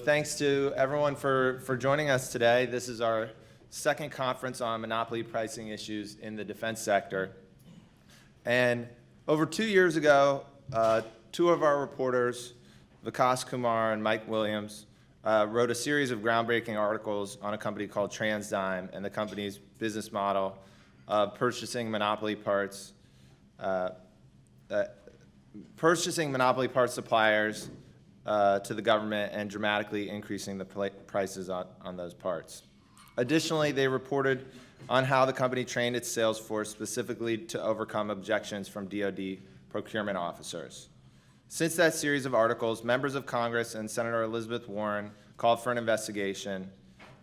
Thanks to everyone for joining us today. This is our second conference on monopoly pricing issues in the defense sector. And over 2 years ago, two of our reporters, Vikas Kumar and Mike Williams, wrote a series of groundbreaking articles on a company called TransDigm and the company's business model of purchasing monopoly parts suppliers to the government and dramatically increasing the prices on those parts. Additionally, they reported on how the company trained its sales force specifically to overcome objections from DOD procurement officers. Since that series of articles, members of Congress and Senator Elizabeth Warren called for an investigation.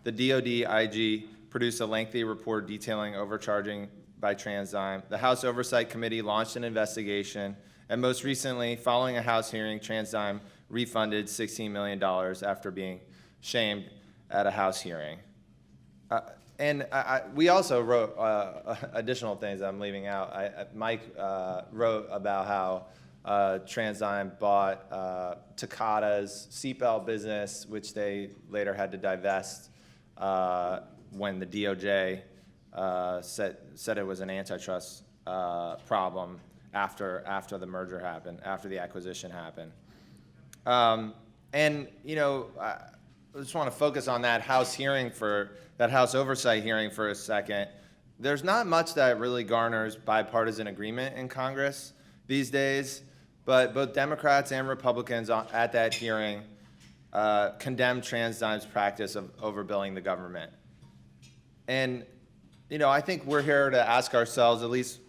The DOD IG produced a lengthy report detailing overcharging by TransDigm. The House Oversight Committee launched an investigation, and most recently, following a House hearing, TransDigm refunded $16 million after being shamed at a House hearing. We also wrote additional things I'm leaving out. Mike wrote about how TransDigm bought Takata's seatbelt business, which they later had to divest when the DOJ said it was an antitrust problem after the merger happened, after the acquisition happened. I just want to focus on that House Oversight hearing for a second. There's not much that really garners bipartisan agreement in Congress these days, but both Democrats and Republicans at that hearing condemned TransDigm's practice of overbilling the government. And, I think we're here to ask ourselves, at least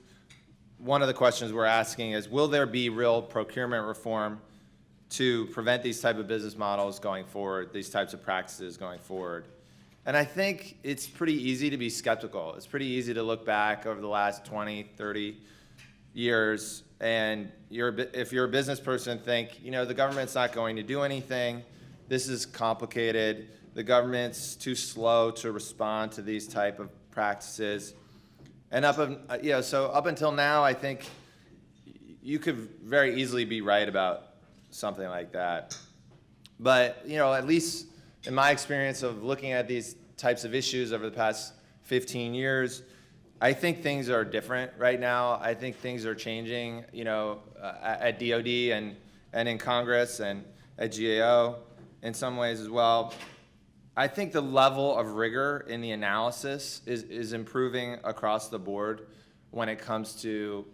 one of the questions we're asking is, will there be real procurement reform to prevent these type of business models going forward, these types of practices going forward? And I think it's pretty easy to be skeptical. It's pretty easy to look back over the last 20, 30 years, and if you're a business person, think, the government's not going to do anything. This is complicated. The government's too slow to respond to these type of practices. And up until now, I think you could very easily be right about something like that. But, at least in my experience of looking at these types of issues over the past 15 years, I think things are different right now. I think things are changing, at DOD and in Congress and at GAO in some ways as well. I think the level of rigor in the analysis is improving across the board when it comes to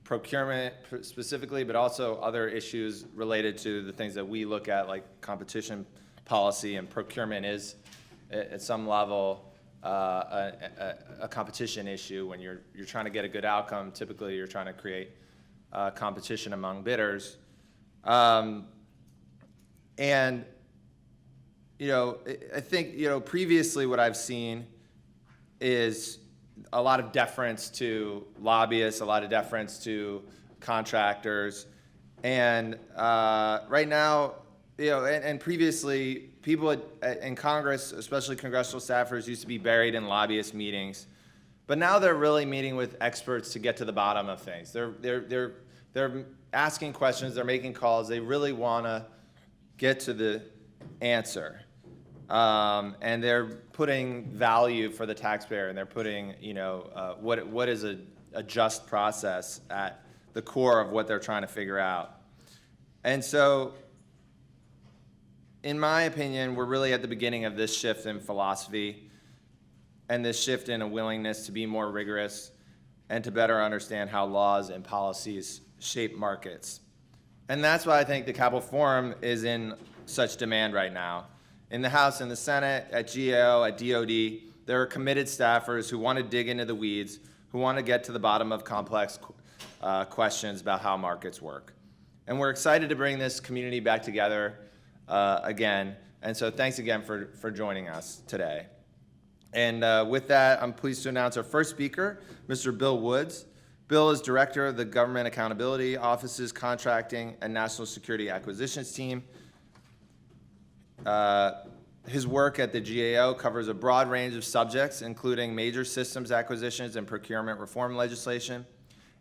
procurement specifically, but also other issues related to the things that we look at, like competition policy, and procurement is at some level a competition issue. When you're trying to get a good outcome, typically you're trying to create competition among bidders. I think, previously what I've seen is a lot of deference to lobbyists, a lot of deference to contractors. And right now, and previously, people in Congress, especially congressional staffers, used to be buried in lobbyist meetings. But now they're really meeting with experts to get to the bottom of things. They're asking questions, they're making calls, they really want to get to the answer. And they're putting value for the taxpayer, and they're putting, what is a just process at the core of what they're trying to figure out. And so, in my opinion, we're really at the beginning of this shift in philosophy and this shift in a willingness to be more rigorous and to better understand how laws and policies shape markets. And that's why I think the Capitol Forum is in such demand right now. In the House and the Senate, at GAO, at DOD, there are committed staffers who want to dig into the weeds, who want to get to the bottom of complex questions about how markets work. And we're excited to bring this community back together again. And so thanks again for joining us today. And with that, I'm pleased to announce our first speaker, Mr. Bill Woods. Bill is Director of the Government Accountability Office's Contracting and National Security Acquisitions Team. His work at the GAO covers a broad range of subjects, including major systems acquisitions and procurement reform legislation.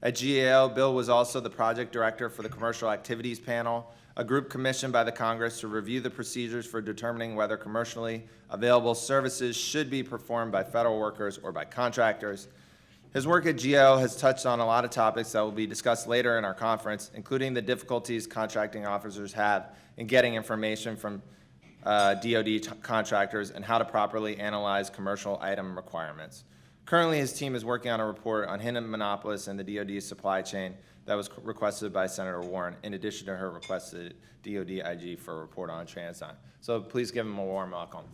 At GAO, Bill was also the project director for the Commercial Activities Panel a group commissioned by the Congress to review the procedures for determining whether commercially available services should be performed by federal workers or by contractors. His work at GAO has touched on a lot of topics that will be discussed later in our conference, including the difficulties contracting officers have in getting information from DOD contractors and how to properly analyze commercial item requirements. Currently, his team is working on a report on hidden monopolists in the DOD supply chain that was requested by Senator Warren, in addition to her requested DOD IG for a report on TransDigm. So please give him a warm welcome.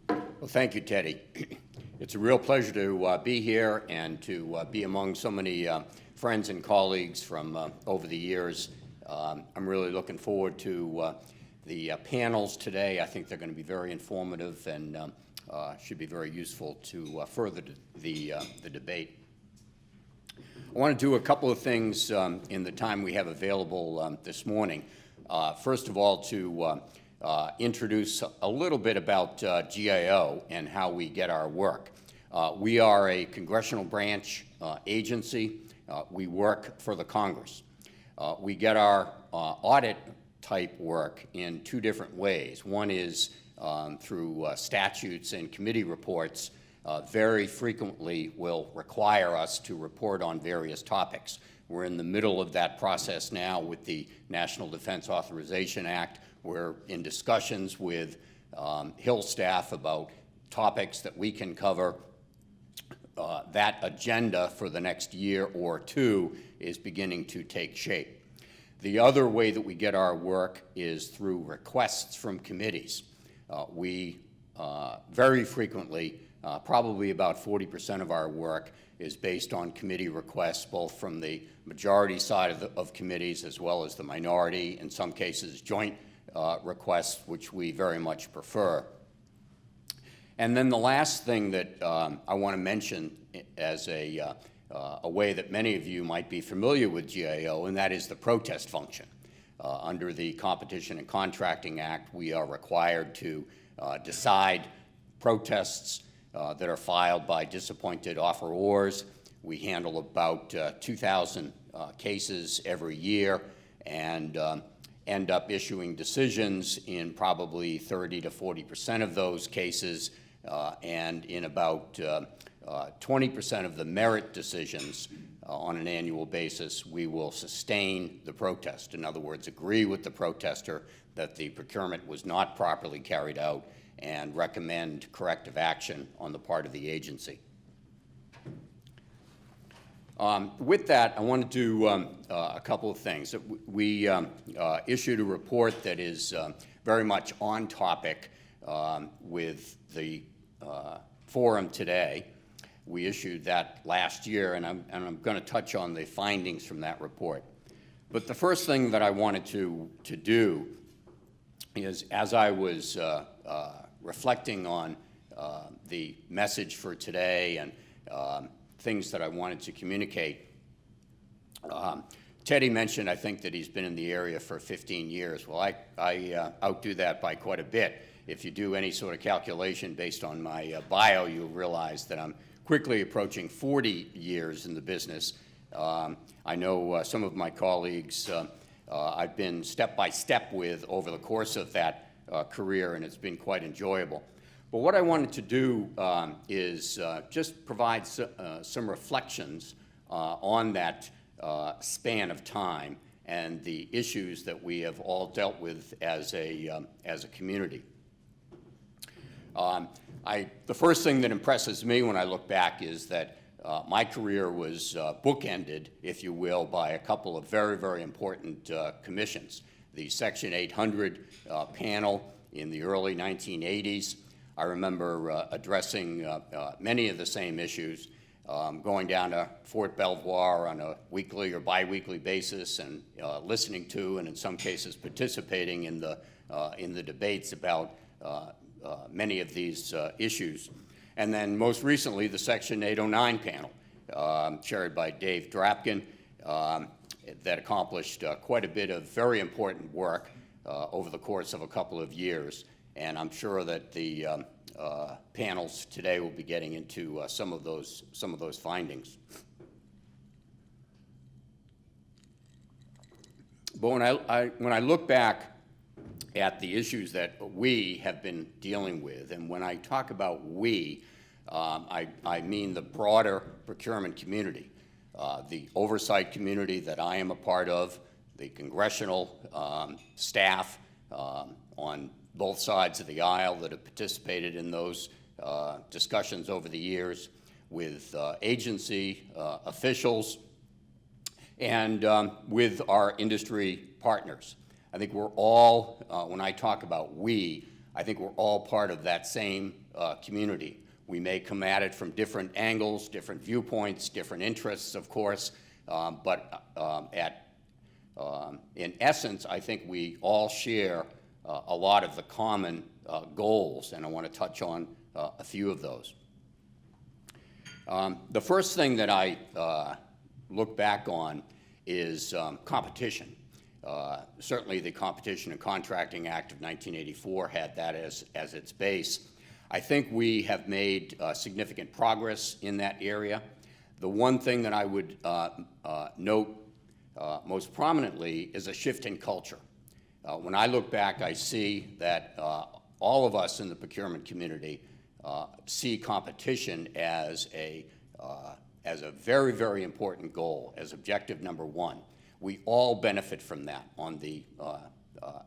Well, thank you, Teddy. It's a real pleasure to be here and to be among so many friends and colleagues from over the years. I'm really looking forward to the panels today. I think they're going to be very informative and should be very useful to further the debate. I want to do a couple of things in the time we have available this morning. First of all, to introduce a little bit about GAO and how we get our work. We are a congressional branch agency. We work for the Congress. We get our audit type work in two different ways. One is through statutes and committee reports. Very frequently will require us to report on various topics. We're in the middle of that process now with the National Defense Authorization Act. We're in discussions with Hill staff about topics that we can cover. That agenda for the next year or two is beginning to take shape. The other way that we get our work is through requests from committees. We very frequently, probably about 40% of our work is based on committee requests, both from the majority side of committees as well as the minority, in some cases joint requests, which we very much prefer. And then the last thing that I want to mention as a way that many of you might be familiar with GAO, and that is the protest function. Under the Competition and Contracting Act, we are required to decide protests that are filed by disappointed offerors. We handle about 2,000 cases every year and end up issuing decisions in probably 30 to 40% of those cases, and in about 20% of the merit decisions on an annual basis, we will sustain the protest. In other words, agree with the protester that the procurement was not properly carried out and recommend corrective action on the part of the agency. With that, I want to do a couple of things. We issued a report that is very much on topic with the forum today. We issued that last year, and I'm going to touch on the findings from that report. But the first thing that I wanted to do is, as I was reflecting on the message for today and things that I wanted to communicate, Teddy mentioned, I think, that he's been in the area for 15 years. Well, I outdo that by quite a bit. If you do any sort of calculation based on my bio, you'll realize that I'm quickly approaching 40 years in the business. I know some of my colleagues I've been step by step with over the course of that career, and it's been quite enjoyable. But what I wanted to do is just provide some reflections on that span of time and the issues that we have all dealt with as a community. The first thing that impresses me when I look back is that my career was bookended, if you will, by a couple of very, very important commissions. The Section 800 panel in the early 1980s. I remember addressing many of the same issues, going down to Fort Belvoir on a weekly or biweekly basis and listening to, and in some cases participating in the debates about many of these issues. And then most recently, the Section 809 panel, chaired by Dave Drapkin, that accomplished quite a bit of very important work over the course of a couple of years. And I'm sure that the panels today will be getting into some of those findings. But when I look back at the issues that we have been dealing with, and when I talk about we, I mean the broader procurement community, the oversight community that I am a part of, the congressional staff on both sides of the aisle that have participated in those discussions over the years, with agency officials, and with our industry partners. I think we're all, when I talk about we, I think we're all part of that same community. We may come at it from different angles, different viewpoints, different interests, of course, but in essence, I think we all share a lot of the common goals, and I want to touch on a few of those. The first thing that I look back on is competition. Certainly the Competition and Contracting Act of 1984 had that as its base. I think we have made significant progress in that area. The one thing that I would note most prominently is a shift in culture. When I look back, I see that all of us in the procurement community see competition as a very, very important goal, as objective number one. We all benefit from that on the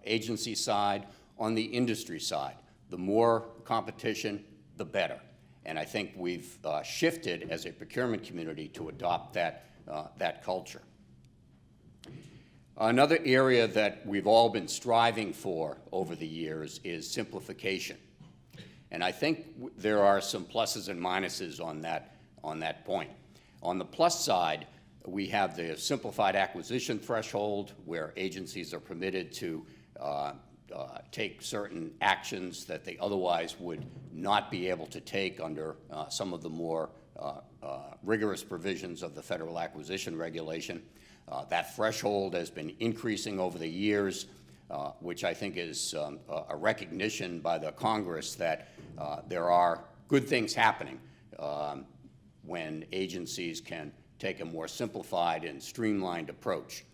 agency side, on the industry side. The more competition, the better. And I think we've shifted as a procurement community to adopt that culture. Another area that we've all been striving for over the years is simplification. And I think there are some pluses and minuses on that point. On the plus side, we have the simplified acquisition threshold, where agencies are permitted to take certain actions that they otherwise would not be able to take under some of the more rigorous provisions of the Federal Acquisition Regulation. That threshold has been increasing over the years, which I think is a recognition by the Congress that there are good things happening when agencies can take a more simplified and streamlined approach.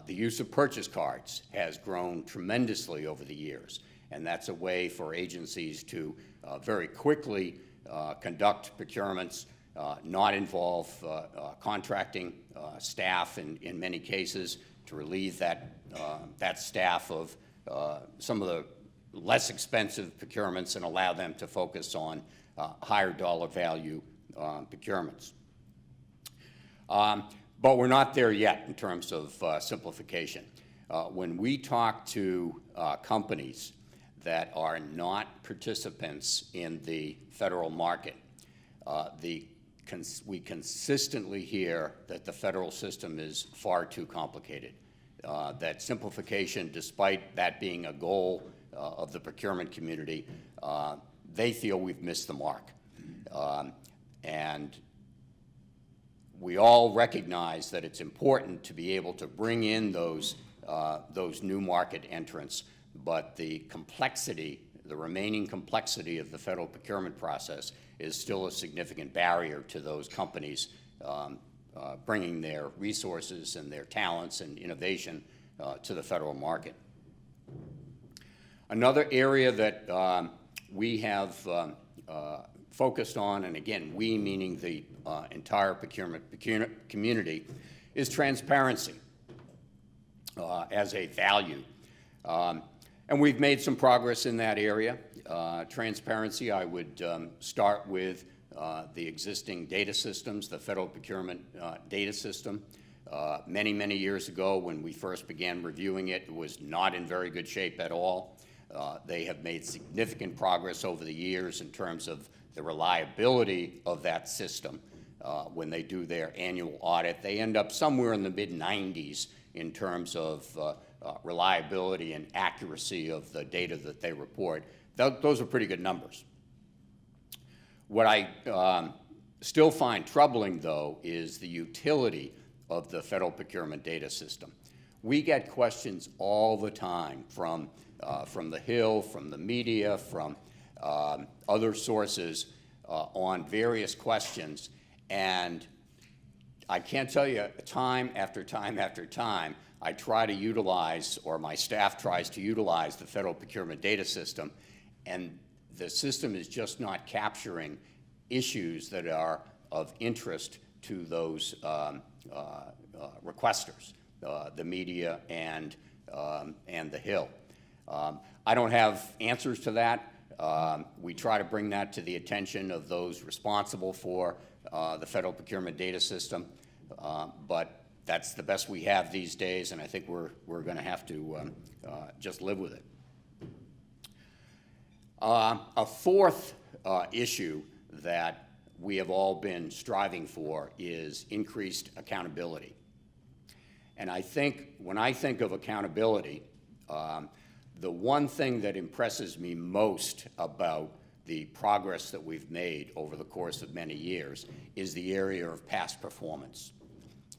The use of purchase cards has grown tremendously over the years, and that's a way for agencies to very quickly conduct procurements, not involve contracting staff in many cases, to relieve that staff of some of the less expensive procurements and allow them to focus on higher dollar value procurements. But we're not there yet in terms of simplification. When we talk to companies that are not participants in the federal market, we consistently hear that the federal system is far too complicated, that simplification, despite that being a goal of the procurement community, they feel we've missed the mark. And we all recognize that it's important to be able to bring in those new market entrants, but the complexity, the remaining complexity of the federal procurement process is still a significant barrier to those companies bringing their resources and their talents and innovation to the federal market. Another area that we have focused on, and again, we meaning the entire procurement community, is transparency as a value. And we've made some progress in that area. Transparency, I would start with the existing data systems, the federal procurement data system. Many, many years ago, when we first began reviewing it, it was not in very good shape at all. They have made significant progress over the years in terms of the reliability of that system. When they do their annual audit, they end up somewhere in the mid-90s in terms of reliability and accuracy of the data that they report. Those are pretty good numbers. What I still find troubling, though, is the utility of the federal procurement data system. We get questions all the time from the Hill, from the media, from other sources on various questions. And I can't tell you, time after time after time, I try to utilize, or my staff tries to utilize, the Federal Procurement Data System, and the system is just not capturing issues that are of interest to those requesters, the media and the Hill. I don't have answers to that. We try to bring that to the attention of those responsible for the Federal Procurement Data System, but that's the best we have these days, and I think we're going to have to just live with it. A fourth issue that we have all been striving for is increased accountability. And I think, when I think of accountability, the one thing that impresses me most about the progress that we've made over the course of many years is the area of past performance.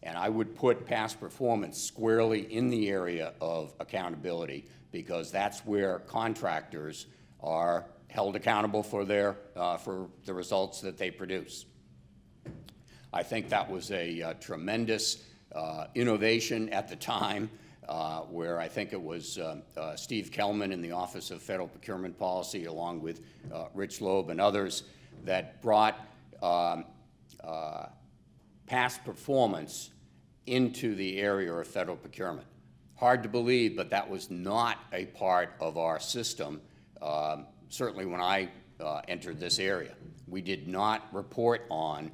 And I would put past performance squarely in the area of accountability, because that's where contractors are held accountable for for the results that they produce. I think that was a tremendous innovation at the time, where I think it was Steve Kellman in the Office of Federal Procurement Policy, along with Rich Loeb and others, that brought past performance into the area of federal procurement. Hard to believe, but that was not a part of our system, certainly when I entered this area. We did not report on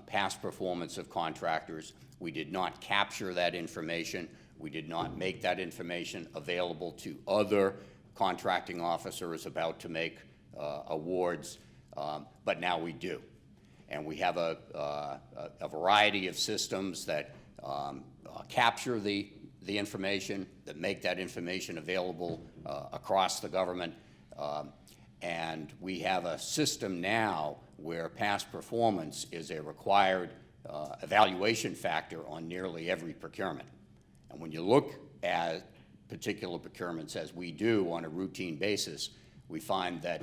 past performance of contractors. We did not capture that information. We did not make that information available to other contracting officers about to make awards, but now we do. And we have a variety of systems that capture the information, that make that information available across the government. And we have a system now where past performance is a required evaluation factor on nearly every procurement. And when you look at particular procurements, as we do on a routine basis, we find that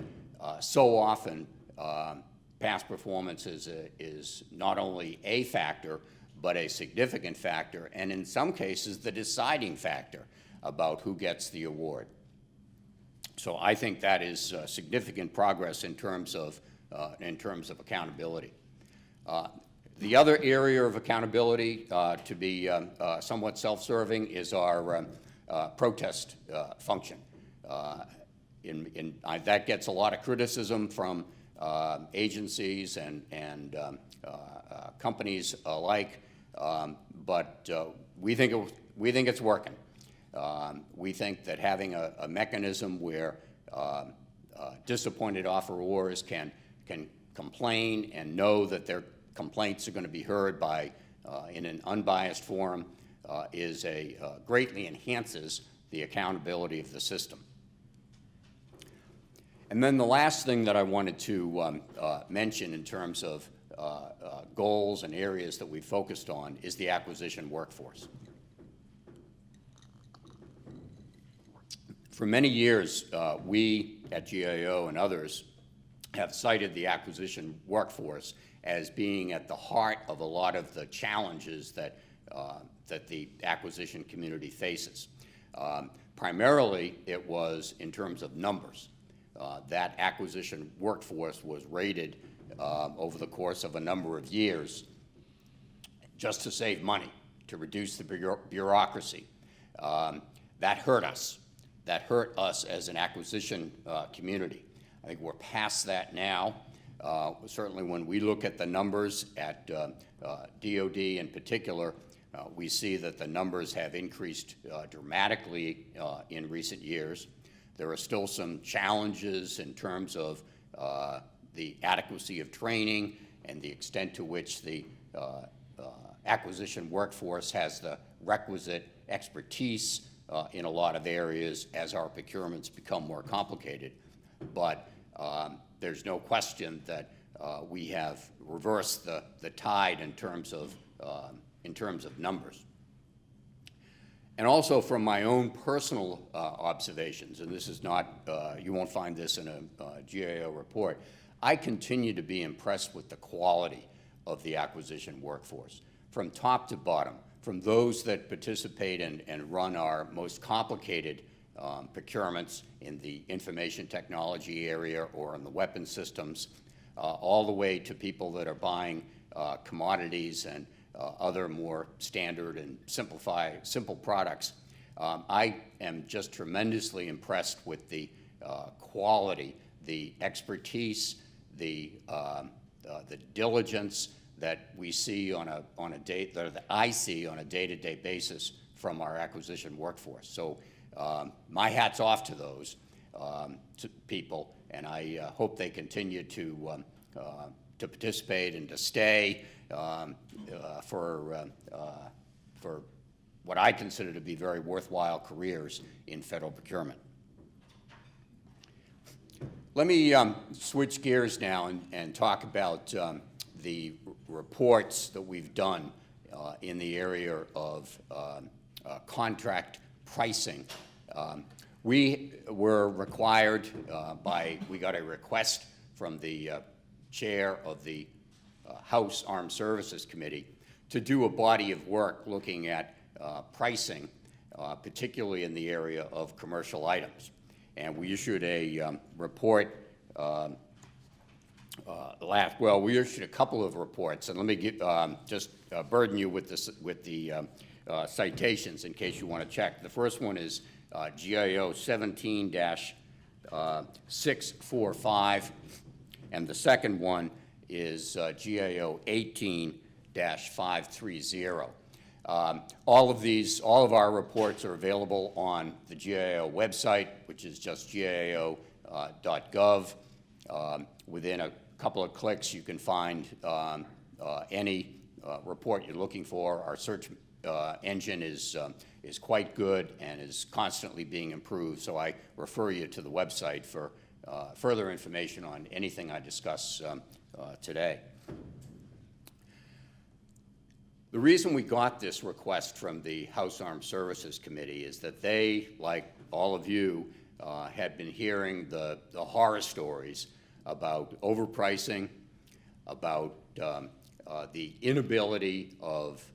so often past performance is not only a factor, but a significant factor, and in some cases the deciding factor about who gets the award. So I think that is significant progress in terms of accountability. The other area of accountability, to be somewhat self-serving, is our protest function. That gets a lot of criticism from agencies and companies alike, but we think it's working. We think that having a mechanism where disappointed offerors can complain and know that their complaints are going to be heard by in an unbiased forum greatly enhances the accountability of the system. And then the last thing that I wanted to mention in terms of goals and areas that we focused on is the acquisition workforce. For many years, we at GAO and others have cited the acquisition workforce as being at the heart of a lot of the challenges that the acquisition community faces. Primarily, it was in terms of numbers. That acquisition workforce was rated over the course of a number of years just to save money, to reduce the bureaucracy. That hurt us. That hurt us as an acquisition community. I think we're past that now. Certainly when we look at the numbers at DOD in particular, we see that the numbers have increased dramatically in recent years. There are still some challenges in terms of the adequacy of training and the extent to which the acquisition workforce has the requisite expertise in a lot of areas as our procurements become more complicated. But there's no question that we have reversed the tide in terms of numbers. And also from my own personal observations, and this is not, you won't find this in a GAO report, I continue to be impressed with the quality of the acquisition workforce, from top to bottom, from those that participate and run our most complicated procurements in the information technology area or in the weapon systems, all the way to people that are buying commodities and other more standard and simple products. I am just tremendously impressed with the quality, the expertise, the diligence that we see that I see on a day-to-day basis from our acquisition workforce. So my hat's off to those people, and I hope they continue to participate and to stay for what I consider to be very worthwhile careers in federal procurement. Let me switch gears now and talk about the reports that we've done in the area of contract pricing. We were required we got a request from the chair of the House Armed Services Committee to do a body of work looking at pricing, particularly in the area of commercial items. And we issued a report we issued a couple of reports, and let me just burden you with the citations in case you want to check. The first one is GIO 17-645, and the second one is GIO 18-530. All of our reports are available on the GIO website, which is just gao.gov. Within a couple of clicks, you can find any report you're looking for. Our search engine is quite good and is constantly being improved, so I refer you to the website for further information on anything I discuss today. The reason we got this request from the House Armed Services Committee is that they, like all of you, had been hearing the horror stories about overpricing, about the inability of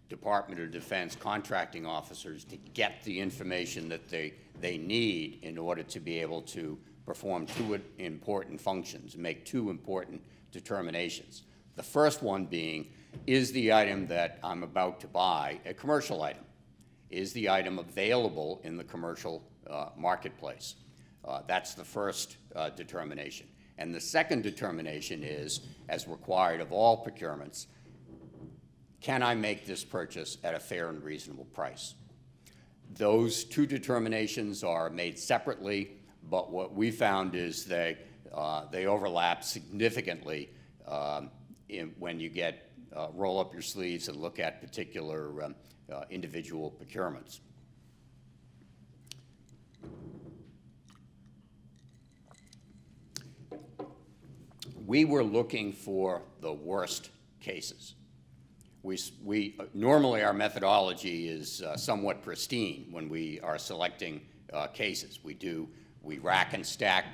Department of Defense contracting officers to get the information that they need in order to be able to perform two important functions, make two important determinations. The first one being, is the item that I'm about to buy a commercial item? Is the item available in the commercial marketplace? That's the first determination. And the second determination is, as required of all procurements, can I make this purchase at a fair and reasonable price? Those two determinations are made separately, but what we found is they overlap significantly when you roll up your sleeves and look at particular individual procurements. We were looking for the worst cases. Normally our methodology is somewhat pristine when we are selecting cases. We rack and stack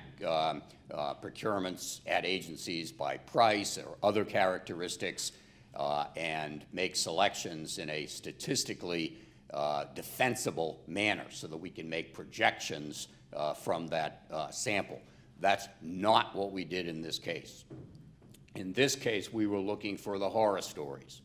procurements at agencies by price or other characteristics and make selections in a statistically defensible manner so that we can make projections from that sample. That's not what we did in this case. In this case, we were looking for the horror stories.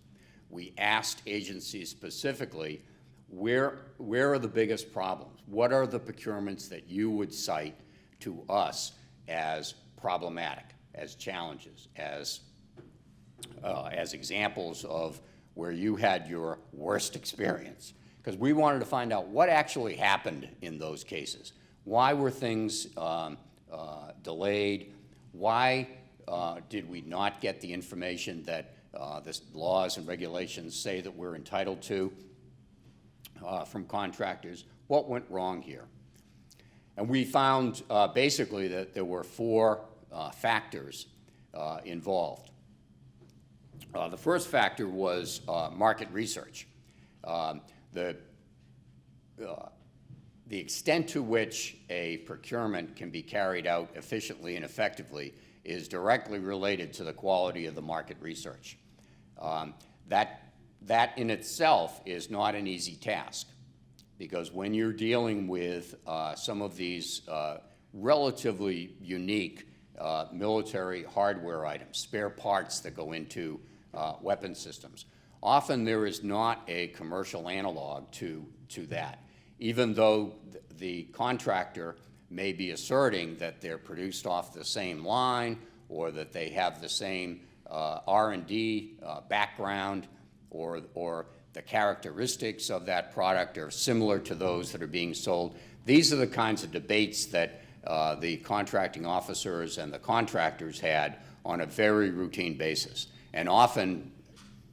We asked agencies specifically, where are the biggest problems? What are the procurements that you would cite to us as problematic, as challenges, as examples of where you had your worst experience? Because we wanted to find out what actually happened in those cases. Why were things delayed? Why did we not get the information that the laws and regulations say that we're entitled to from contractors? What went wrong here? And we found basically that there were four factors involved. The first factor was market research. The the extent to which a procurement can be carried out efficiently and effectively is directly related to the quality of the market research. That in itself is not an easy task, because when you're dealing with some of these relatively unique military hardware items, spare parts that go into weapon systems, often there is not a commercial analog to that. Even though the contractor may be asserting that they're produced off the same line, or that they have the same R&D background, or the characteristics of that product are similar to those that are being sold. These are the kinds of debates that the contracting officers and the contractors had on a very routine basis, and often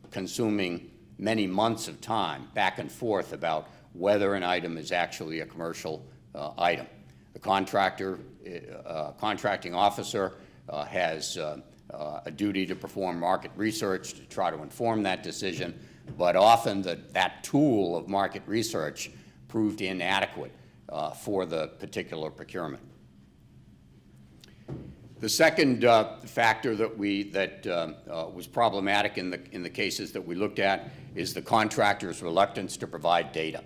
consuming many months of time back and forth about whether an item is actually a commercial item. The contracting officer has a duty to perform market research to try to inform that decision, but often that tool of market research proved inadequate for the particular procurement. The second factor that was problematic in the cases that we looked at is the contractor's reluctance to provide data.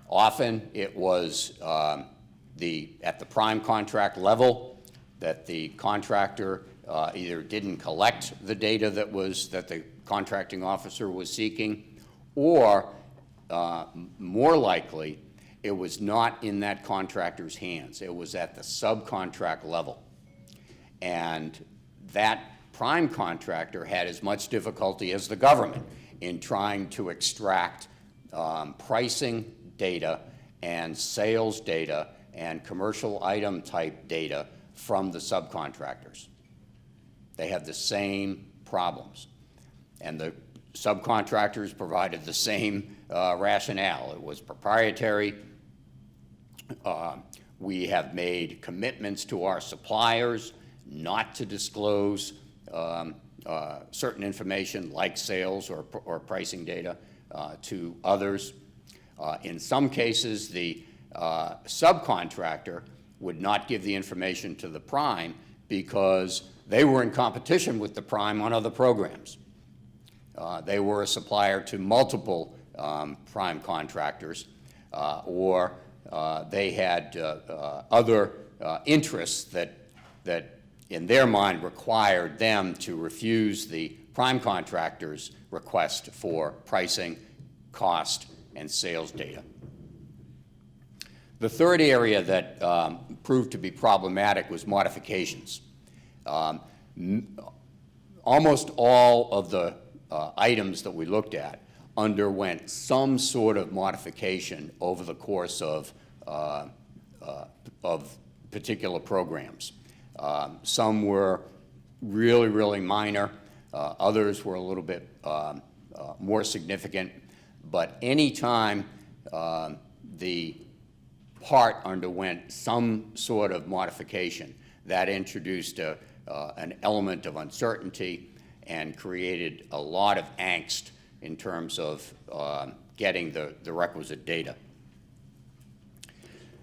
Often it was at the prime contract level that the contractor either didn't collect the data that the contracting officer was seeking, or more likely, it was not in that contractor's hands. It was at the subcontract level. And that prime contractor had as much difficulty as the government in trying to extract pricing data and sales data and commercial item type data from the subcontractors. They have the same problems. And the subcontractors provided the same rationale. It was proprietary. We have made commitments to our suppliers not to disclose certain information like sales or pricing data to others. In some cases, the subcontractor would not give the information to the prime because they were in competition with the prime on other programs. They were a supplier to multiple prime contractors, or they had other interests that in their mind required them to refuse the prime contractor's request for pricing, cost, and sales data. The third area that proved to be problematic was modifications. Almost all of the items that we looked at underwent some sort of modification over the course of particular programs. Some were really, really minor. Others were a little bit more significant. But any time the part underwent some sort of modification, that introduced an element of uncertainty and created a lot of angst in terms of getting the requisite data.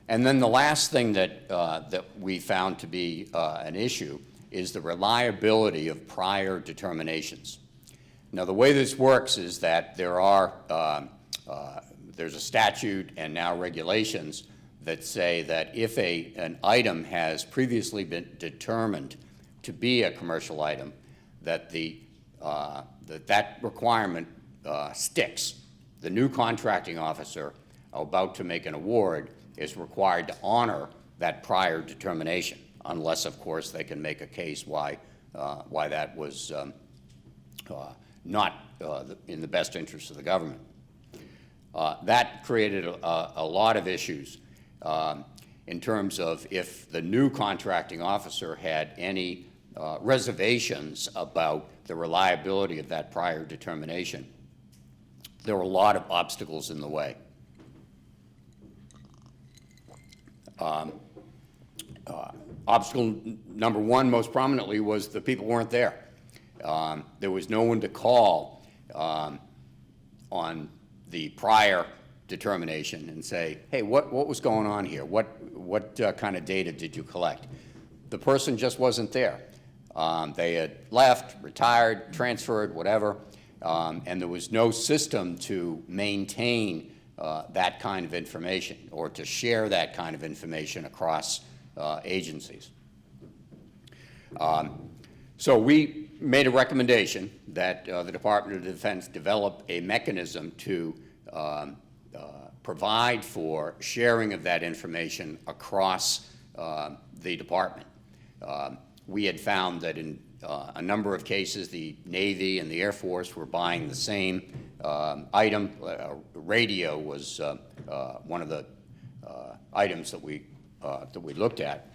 And then the last thing that we found to be an issue is the reliability of prior determinations. Now, the way this works is that there's a statute and now regulations that say that if an item has previously been determined to be a commercial item, that that requirement sticks. The new contracting officer about to make an award is required to honor that prior determination, unless, of course, they can make a case why that was not in the best interest of the government. That created a lot of issues in terms of if the new contracting officer had any reservations about the reliability of that prior determination. There were a lot of obstacles in the way. Obstacle number one, most prominently, was the people weren't there. There was no one to call on the prior determination and say, hey, what was going on here? What kind of data did you collect? The person just wasn't there. They had left, retired, transferred, whatever, and there was no system to maintain that kind of information or to share that kind of information across agencies. So we made a recommendation that the Department of Defense develop a mechanism to provide for sharing of that information across the department. We had found that in a number of cases, the Navy and the Air Force were buying the same item. Radio was one of the items that we looked at.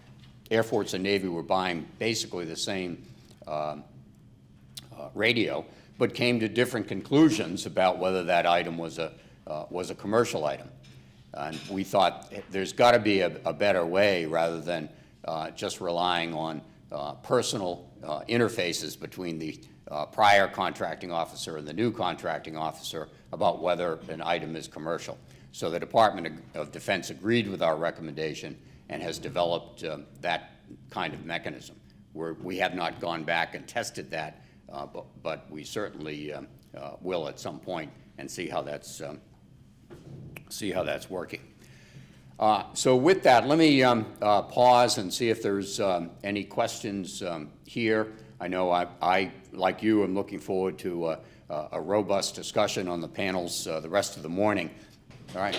Air Force and Navy were buying basically the same radio, but came to different conclusions about whether that item was a commercial item. And we thought there's got to be a better way rather than just relying on personal interfaces between the prior contracting officer and the new contracting officer about whether an item is commercial. So the Department of Defense agreed with our recommendation and has developed that kind of mechanism. We have not gone back and tested that, but we certainly will at some point and see how that's working. So with that, let me pause and see if there's any questions here. I know I, like you, am looking forward to a robust discussion on the panels the rest of the morning. All right.